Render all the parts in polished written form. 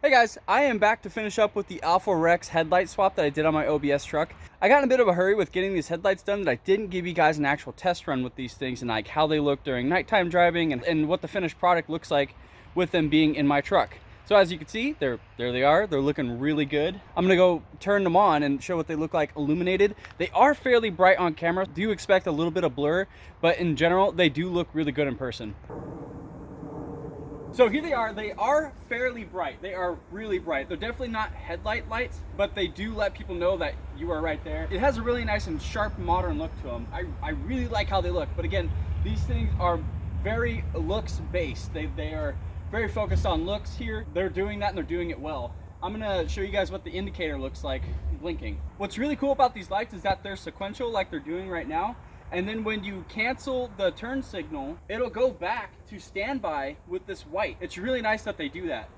Hey guys, I am back to finish up with the AlphaRex headlight swap that I did on my OBS truck. I got in a bit of a hurry with getting these headlights done that I didn't give you guys an actual test run with these things and like how they look during nighttime driving and what the finished product looks like with them being in my truck. So as you can see, there they are. They're looking really good. I'm gonna go turn them on and show what they look like illuminated. They are fairly bright on camera. Do expect a little bit of blur, but in general, they do look really good in person. So here they are fairly bright. They are really bright. They're definitely not headlight lights, but they do let people know that you are right there. It has a really nice and sharp modern look to them. I really like how they look, but again, these things are very looks based. They are very focused on looks here. They're doing that and they're doing it well. I'm gonna show you guys what the indicator looks like blinking. What's really cool about these lights is that they're sequential like they're doing right now. And then when you cancel the turn signal, it'll go back to standby with this white. It's really nice that they do that.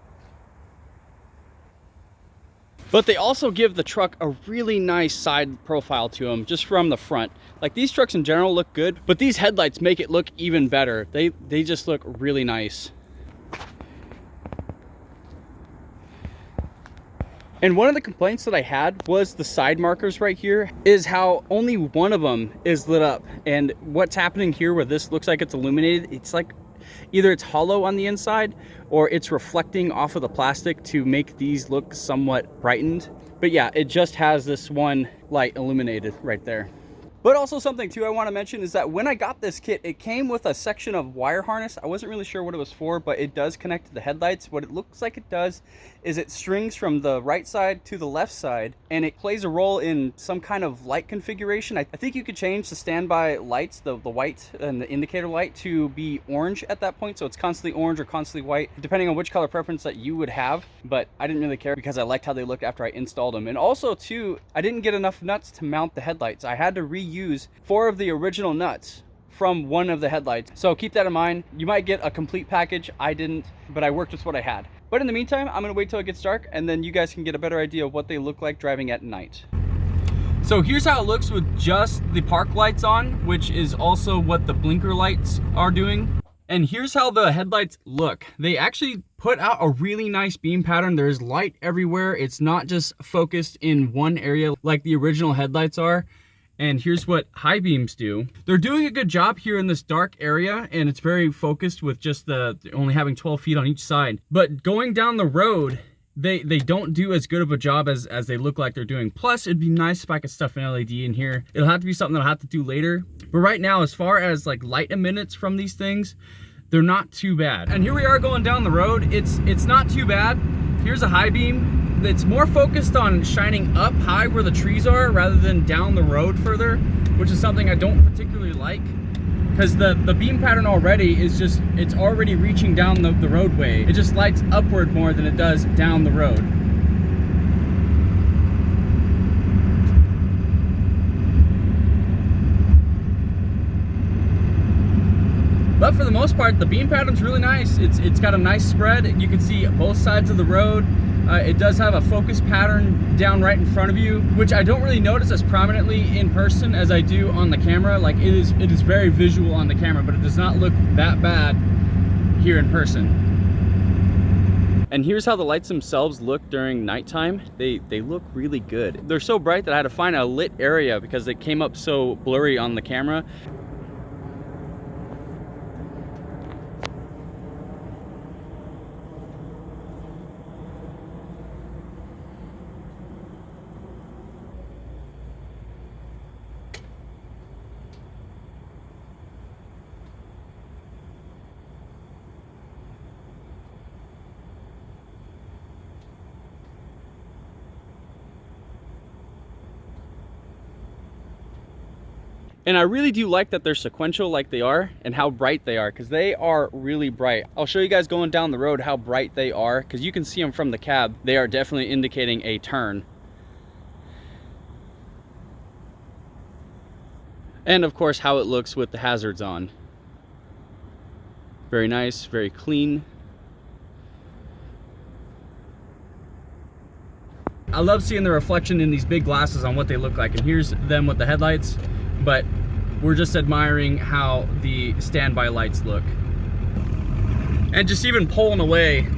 But they also give the truck a really nice side profile to them just from the front. Like these trucks in general look good, but these headlights make it look even better. They just look really nice. And one of the complaints that I had was the side markers right here is how only one of them is lit up. And what's happening here where this looks like it's illuminated, it's like either it's hollow on the inside or it's reflecting off of the plastic to make these look somewhat brightened. But yeah, it just has this one light illuminated right there. But also something too I want to mention is that when I got this kit, it came with a section of wire harness. I wasn't really sure what it was for, but it does connect to the headlights. What it looks like it does is it strings from the right side to the left side, and it plays a role in some kind of light configuration. I think you could change the standby lights, the white and the indicator light, to be orange at that point. So it's constantly orange or constantly white, depending on which color preference that you would have. But I didn't really care because I liked how they looked after I installed them. And also too, I didn't get enough nuts to mount the headlights. I had to reuse 4 of the original nuts from one of the headlights. So keep that in mind. You might get a complete package. I didn't, but I worked with what I had. But in the meantime, I'm gonna wait till it gets dark and then you guys can get a better idea of what they look like driving at night. So here's how it looks with just the park lights on, which is also what the blinker lights are doing. And here's how the headlights look. They actually put out a really nice beam pattern. There's light everywhere. It's not just focused in one area like the original headlights are. And here's what high beams do. They're doing a good job here in this dark area, and it's very focused with just the only having 12 feet on each side. But going down the road, they don't do as good of a job as they look like they're doing. Plus, it'd be nice if I could stuff an LED in here. It'll have to be something that I'll have to do later. But right now, as far as like light emittance from these things, they're not too bad. And here we are going down the road. It's not too bad. Here's a high beam. It's more focused on shining up high where the trees are rather than down the road further, which is something I don't particularly like because the beam pattern already is just, it's already reaching down the roadway. It just lights upward more than it does down the road. But for the most part, the beam pattern's really nice. It's got a nice spread. You can see both sides of the road. It does have a focus pattern down right in front of you, which I don't really notice as prominently in person as I do on the camera. Like it is very visual on the camera, but it does not look that bad here in person. And here's how the lights themselves look during nighttime. They look really good. They're so bright that I had to find a lit area because they came up so blurry on the camera. And I really do like that they're sequential like they are and how bright they are, because they are really bright. I'll show you guys going down the road how bright they are, because you can see them from the cab. They are definitely indicating a turn. And of course how it looks with the hazards on. Very nice, very clean. I love seeing the reflection in these big glasses on what they look like. And here's them with the headlights, but we're just admiring how the standby lights look. And just even pulling away,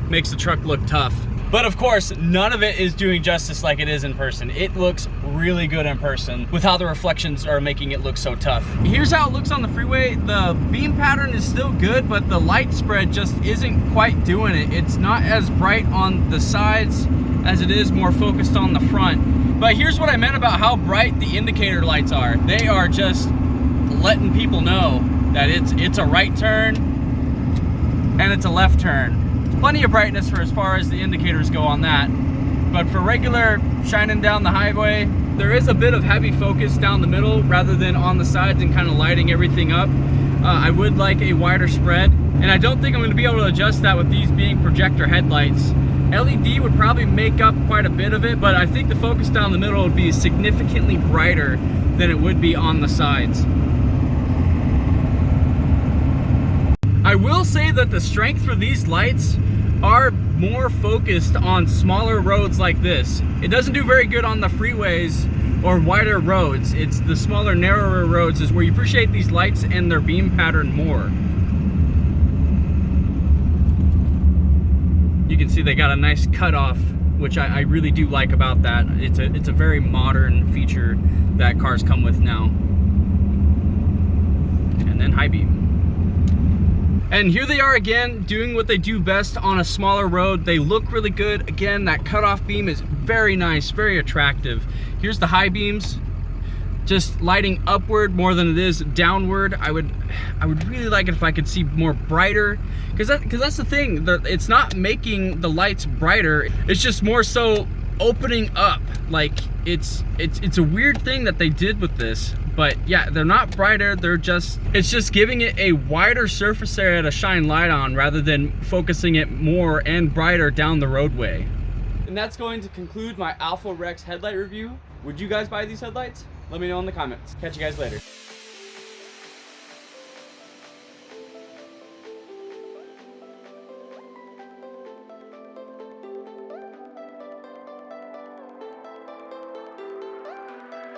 makes the truck look tough. But of course, none of it is doing justice like it is in person. It looks really good in person with how the reflections are making it look so tough. Here's how it looks on the freeway. The beam pattern is still good, but the light spread just isn't quite doing it. It's not as bright on the sides as it is more focused on the front. But here's what I meant about how bright the indicator lights are. They are just letting people know that it's a right turn and it's a left turn. Plenty of brightness for as far as the indicators go on that. But for regular shining down the highway, there is a bit of heavy focus down the middle rather than on the sides and kind of lighting everything up. I would like a wider spread, and I don't think I'm going to be able to adjust that with these being projector headlights. LED would probably make up quite a bit of it, but I think the focus down the middle would be significantly brighter than it would be on the sides. I will say that the strength for these lights are more focused on smaller roads like this. It doesn't do very good on the freeways or wider roads. It's the smaller, narrower roads is where you appreciate these lights and their beam pattern more. You can see they got a nice cutoff, which I really do like about that. It's a very modern feature that cars come with now. And then high beam. And here they are again, doing what they do best on a smaller road. They look really good. Again, that cutoff beam is very nice, very attractive. Here's the high beams, just lighting upward more than it is downward. I would really like it if I could see more brighter, because that's the thing. It's not making the lights brighter. It's just more so opening up. Like it's a weird thing that they did with this. But yeah, they're not brighter, it's just giving it a wider surface area to shine light on rather than focusing it more and brighter down the roadway. And that's going to conclude my AlphaRex headlight review. Would you guys buy these headlights? Let me know in the comments. Catch you guys later.